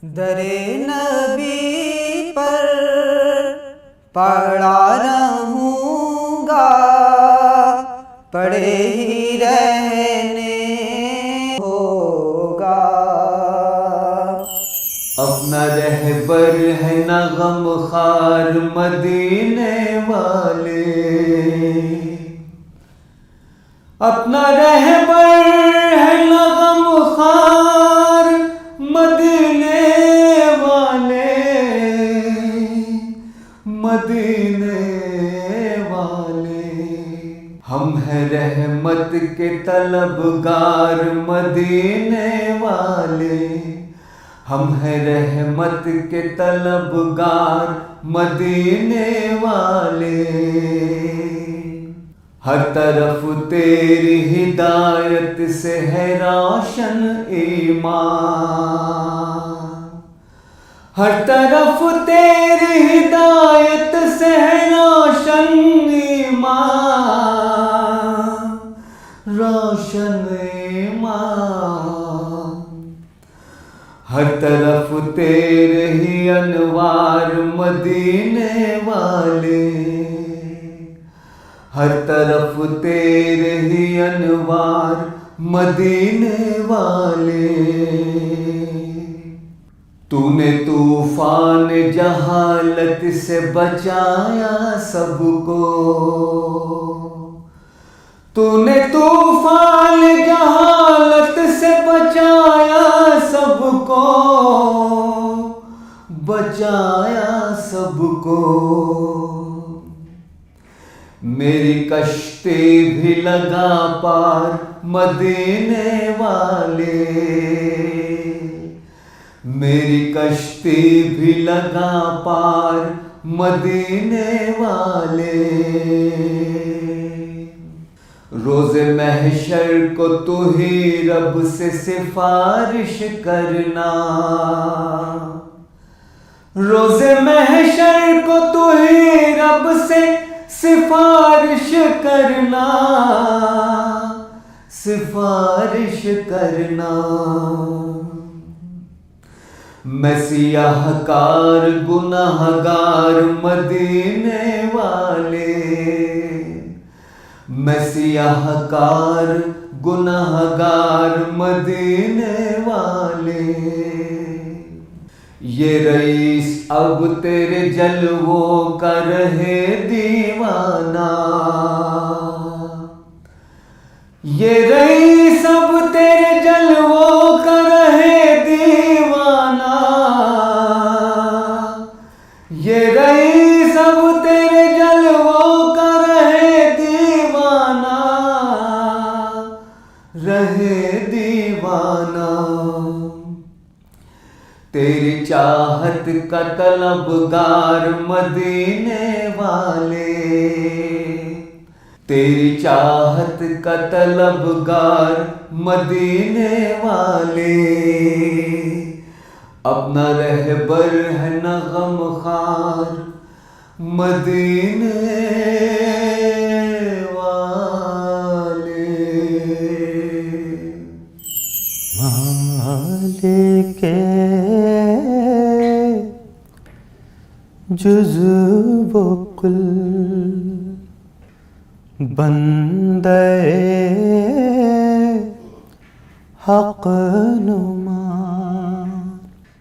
दरे नबी पर पड़ा रहूँगा, पड़े ही रहने होगा। अपना रहबर है ना गमखार मदीने वाले, अपना रहबर है ना गमखार मदीने वाले, मदीने वाले। हम हैं रहमत के तलबगार मदीने वाले, हम हैं रहमत के तलबगार मदीने वाले। हर तरफ तेरी हिदायत से है रोशन ईमान, हर तरफ तेरी हिदायत से है रोशन ईमान, रोशन ईमान। हर तरफ तेरे ही अनवार मदीने वाले, हर तरफ तेरे ही अनवार मदीने वाले। तूने तूफान जहालत से बचाया सबको, तूने तूफान जहालत से बचाया सबको, बचाया सबको। मेरी कश्ती भी लगा पार मदीने वाले, मेरी कश्ती भी लगा पार मदीने वाले। रोज़े महशर को तू ही रब से सिफारिश करना, रोज़े महशर को तू ही रब से सिफारिश करना, सिफारिश करना। मैं सियाहकार गुनाहगार मदीने वाले, मैं सियाहकार गुनाहगार मदीने वाले। ये रईस अब तेरे जलवों का रहे दीवाना, ये रईस अब तेरे जलवों का रहे दीवाना, ये रईस अब तेरे जलवों का रहे दीवाना, रहे दीवाना। तेरी चाहत का तलबगार मदीने वाले, तेरी चाहत का तलबगार मदीने वाले। अपना रहबर है न गमखार मदीने वाले। मालिके जुज़्व कुल बंदे हक़ नुमा,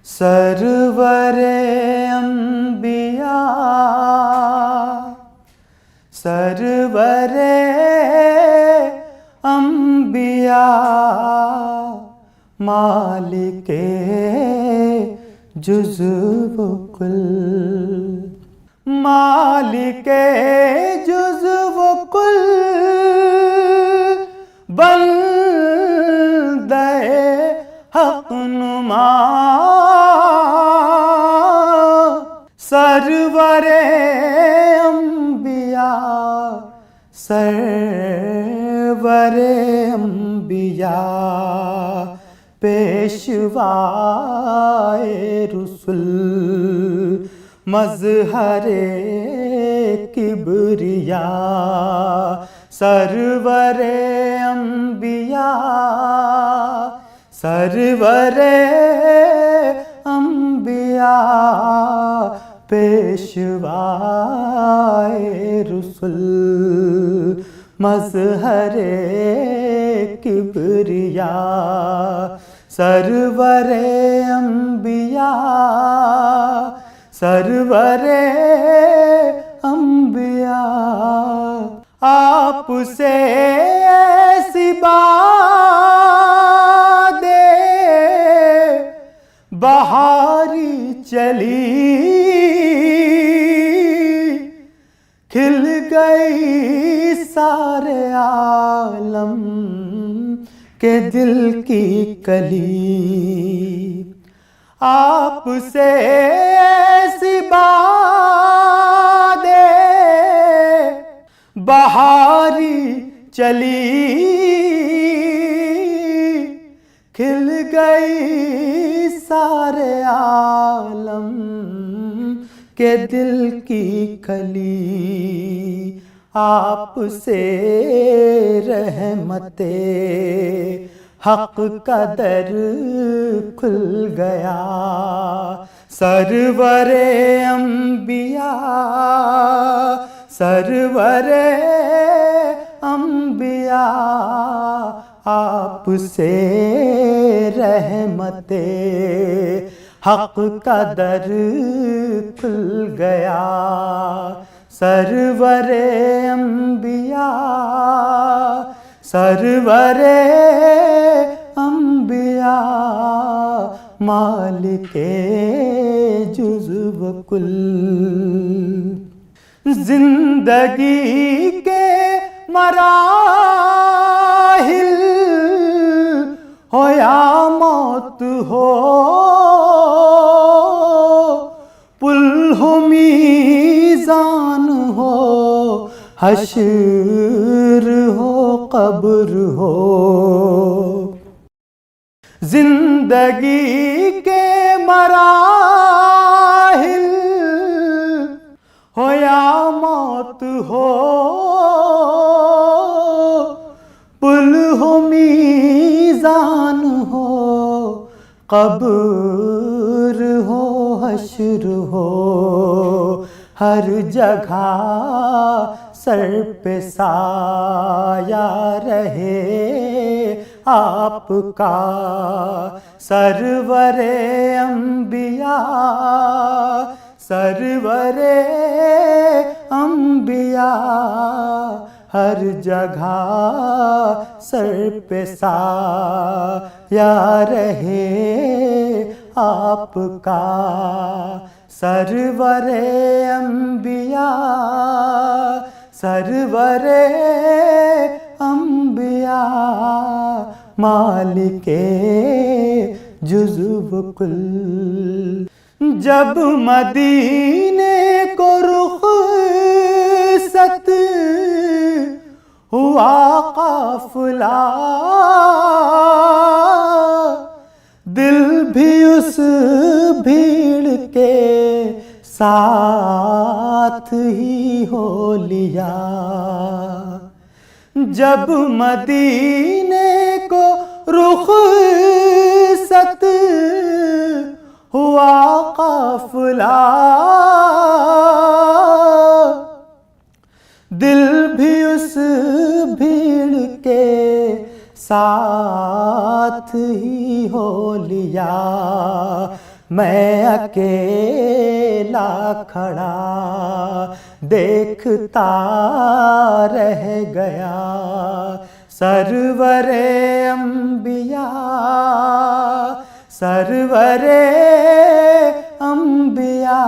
सरवरे अंबिया, सरवरे अंबिया, मालिके जुज़्व कुल, मालिके जुज़्व कुल बंदे हक़ नुमा, सरवरे अंबिया, सरवरे अंबिया, पेशवाए रुसुल, मज़हरे किबरिया, सरवरे अंबिया, सरवरे अंबिया पेशवाए रुसुल मज़हरे किबरिया सरवरे अंबिया सरवरे अंबिया आपसे ऐसी बादे बहारी चली खिल गई सारे आलम के दिल की कली आपसे ऐसी बादे बहारी चली खिल गई सारे आलम के दिल की कली आपसे रहमते हक का दर खुल गया सरवरे अंबिया सरवरे अंबिया आपसे रहमते हक का दर खुल गया सरवरे अंबिया सरवरे अंबिया मालिके जुज़्व कुल जिंदगी के मराहिल हो या मौत हो पुल हो मीज़ान हो हश्र हो कब्र हो जिंदगी के मराहिल हो या मौत हो पुल हो मीज़ान हो कब्र हो हश्र हो हर जगह सर पे साया रहे आपका सरवरे अंबिया सरवरे अंबिया हर जगह सर पे साया रहे आपका सरवरे अंबिया सरवरे अंबिया मालिके जुज़्व कुल जब मदीने को रुख़सत हुआ काफ़िला दिल भी उस भीड़ के साथ ही हो लिया जब मदीने को रुख़सत हुआ काफ़िला दिल भी उस भीड़ के साथ ही हो लिया मैं अकेला खड़ा देखता रह गया सरवरे अंबिया सरवरे अंबिया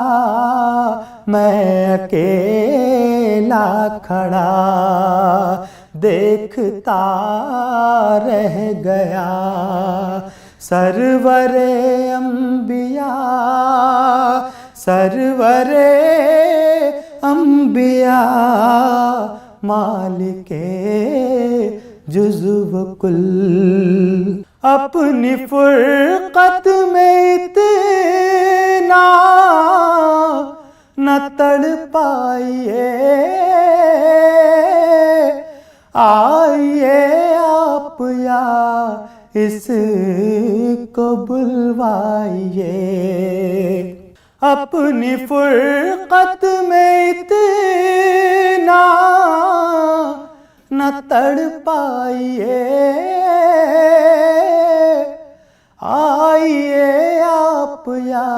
मैं अकेला खड़ा देखता रह गया सरवरे अंबिया सरवरे अंबिया मालिके जुज़्व कुल अपनी फुरक़त में इतना न तड़पाइए आइए आप या इसको बुलवाइए। अपनी फुरकत में इतना न तड़पाइए। आइए आप या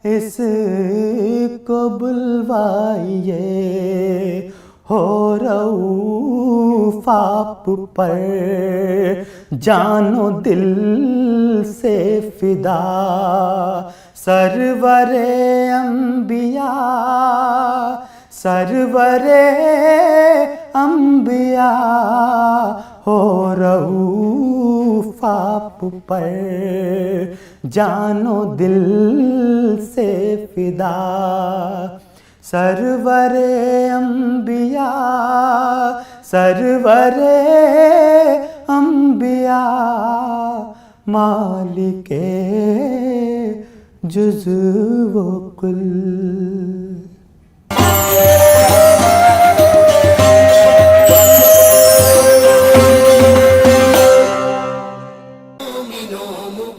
इसको बुलवाइए। हो रऊफ आप पर जानो दिल से फिदा। सरवरे अंबिया सरवरे अंबिया हो रऊफ आप पर जानो दिल से फिदा। सरवरे अंबिया सरवरे अंबिया मालिके जुज़्व व कुल।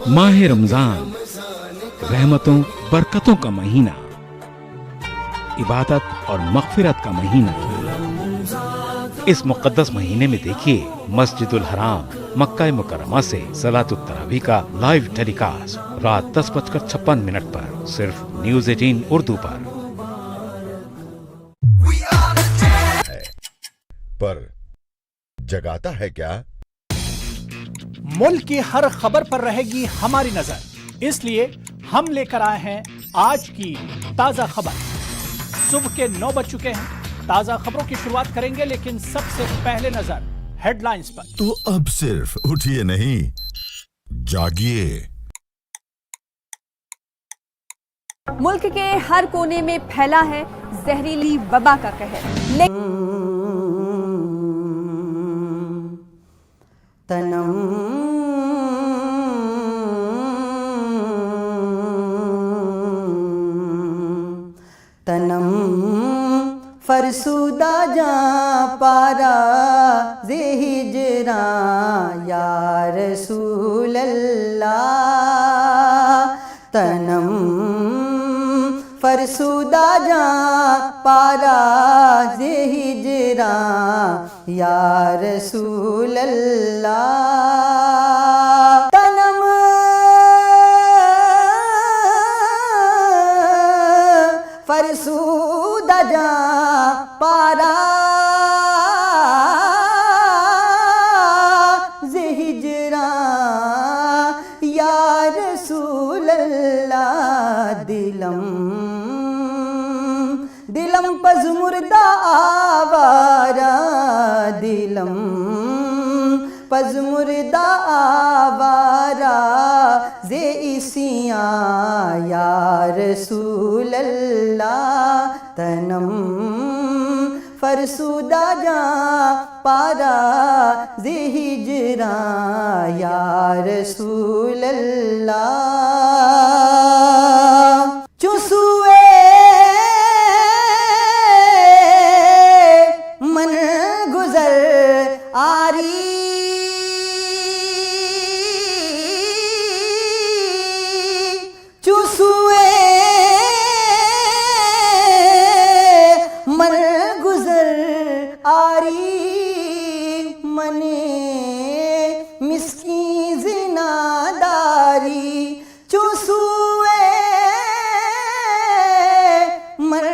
माह रमजान रहमतों बरकतों का महीना, इबादत और मग़फ़िरत का महीना। इस मुक़द्दस महीने में देखिए मस्जिदुल हराम मक्का मुकर्रमा से सलातुत तरावी का लाइव टेलीकास्ट रात 10:56 पर सिर्फ न्यूज़ 18 उर्दू पर जगाता है क्या? मुल्क की हर खबर पर रहेगी हमारी नजर, इसलिए हम लेकर आए हैं आज की ताजा खबर। सुबह के 9 बज चुके हैं। ताजा खबरों की शुरुआत करेंगे, लेकिन सबसे पहले नजर हेडलाइंस पर। तो अब सिर्फ उठिए नहीं, जागिए। मुल्क के हर कोने में फैला है जहरीली वबा का कहर। तनम तनम फरसुदा जा पारा ज़े हिजरा या रसूल अल्लाह। तनम फरसुदा जा पारा ज़े हिजरा या रसूल अल्लाह। तनम फरसुदा जा पारा ज़े हिजरा या रसूल अल्लाह। दिलम दिलम पज़ मुर्दा आवारा, दिलम पज़ मुर्दा आवारा ज़े इसियां या रसूल अल्लाह। तनम फरसुदा जा पारा ज़े हिजरा या रसूल अल्लाह। चुसुए मन गुजर आरी, चुसुए मन गुजर आरी। मने मिस्की जिनादारी, चुसुए मन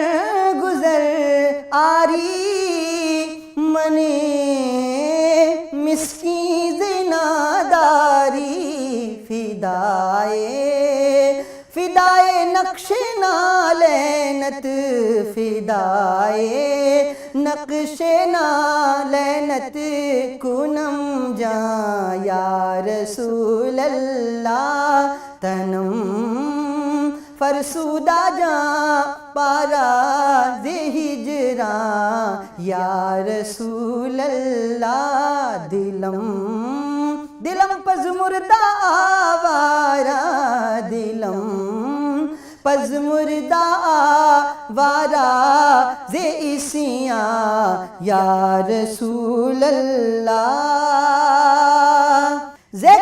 गुजर आरी। मने मिस्की जिनादारी फिदाए फिदाए नक्शे नालैनत, फिदाए नक्शे नालैनत कुनम जा या रसूल अल्लाह। तनम फरसुदा जा पारा ज़े हिजरा या रसूल अल्लाह। दिलम दिलम पज़ मुर्दा आवारा, दिलम पज़ मुर्दा आवारा ज़े इसियां या रसूल अल्लाह। ज़े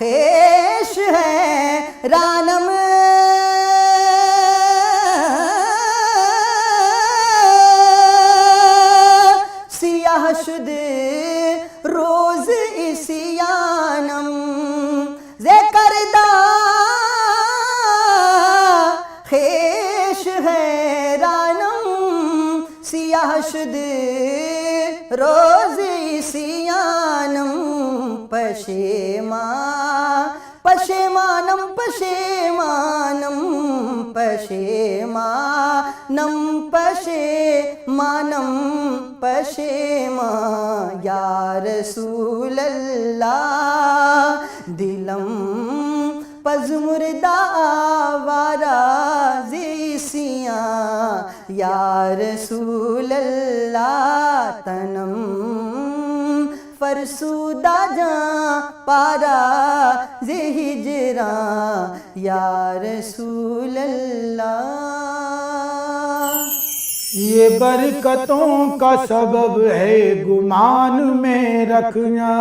खेश है रानम सियाह शुद रोज इसियानम जे करदा खेश है रानम सियाह शुद रोज इसियानम पशेमानम पशेमानम पशेमानम पशेमानम पशेमा या रसूल अल्लाह दिलम पज़मुर्दा आवारा ज़िसियाँ या रसूल अल्लाह तनम फरसूदा जा पारा जे हिजरा या रसूल अल्लाह। ये बरकतों का सबब है गुमान में रखना,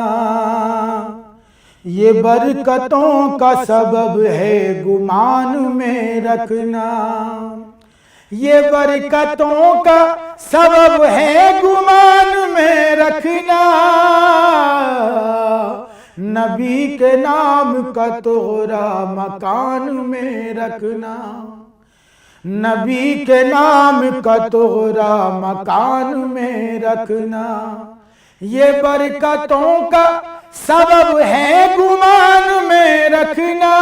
ये बरकतों का सबब है गुमान में रखना, ये बरकतों का सबब है गुमान में रखना। नबी के नाम का तोहरा मकान में रखना, नबी के नाम का तोहरा मकान में रखना। ये बरकतों का सबब है गुमान में रखना,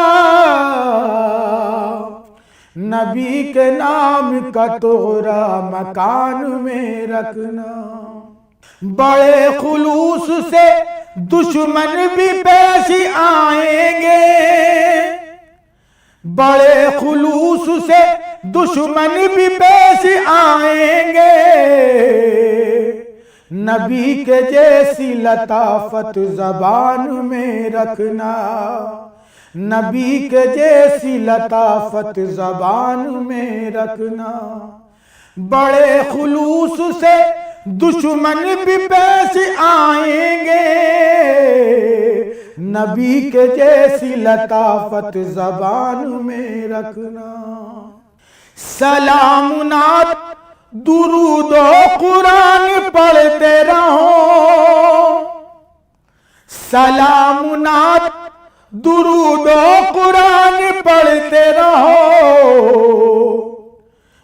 नबी के नाम का तोहरा मकान में रखना। बड़े खुलूस से दुश्मन भी पेश आएंगे, बड़े खुलूस से दुश्मन भी पेश आएंगे। नबी के जैसी लताफत ज़बान में रखना, नबी के जैसी लताफत ज़बान में रखना। बड़े खुलूस से दुश्मन भी पेश आएंगे, नबी के जैसी लताफत ज़बान में रखना। सलामुनात दुरूद कुरान पढ़ते रहो, सलामुनात दुरूद कुरान पढ़ते रहो।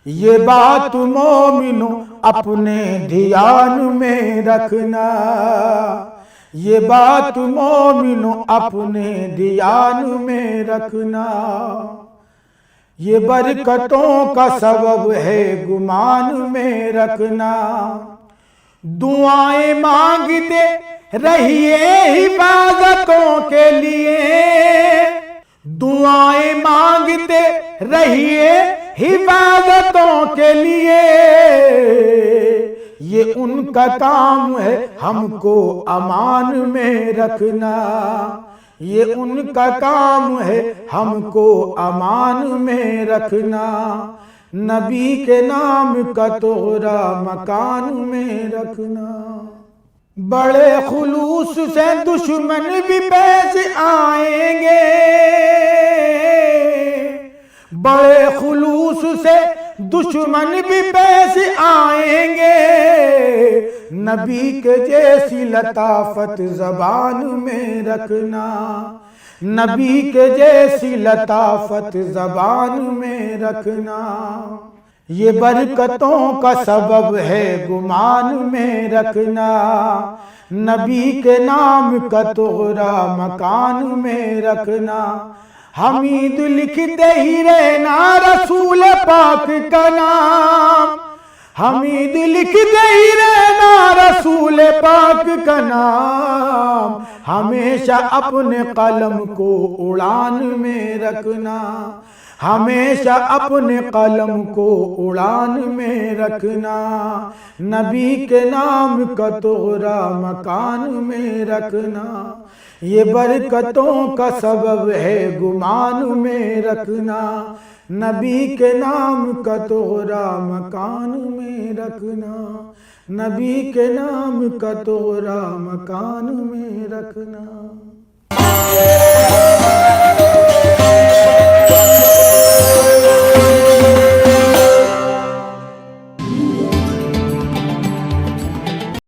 ये बात मोमिनो अपने ध्यान में रखना, ये बात मोमिनो अपने ध्यान में रखना। ये बरकतों का सबब है गुमान में रखना। दुआएं मांगते रहिए हिफाजतों के लिए, दुआएं मांगते रहिए हिफाजतों के लिए। ये उनका काम है हमको अमान में रखना, ये उनका काम है हमको अमान में रखना। नबी के नाम का तोहरा मकान में रखना। बड़े खुलूस से दुश्मन भी पेश आएंगे, बड़े खुलूस से दुश्मन भी पेश आएंगे। नबी के जैसी लताफत ज़बान में रखना, नबी के जैसी लताफत ज़बान में रखना। ये बरकतों का सबब है गुमान में रखना। नबी के नाम का तोहरा मकान में रखना। हमीद लिखते ही रहना रसूल पाक का नाम, हमीद लिखते ही रहना रसूल पाक का नाम। हमेशा अपने कलम को उड़ान में रखना, हमेशा अपने कलम को उड़ान में रखना। नबी के नाम का तोहरा मकान में रखना। ये बरकतों का सबब है गुमान में रखना। नबी के नाम का तोहरा मकान में रखना, नबी के नाम का तोहरा मकान में रखना।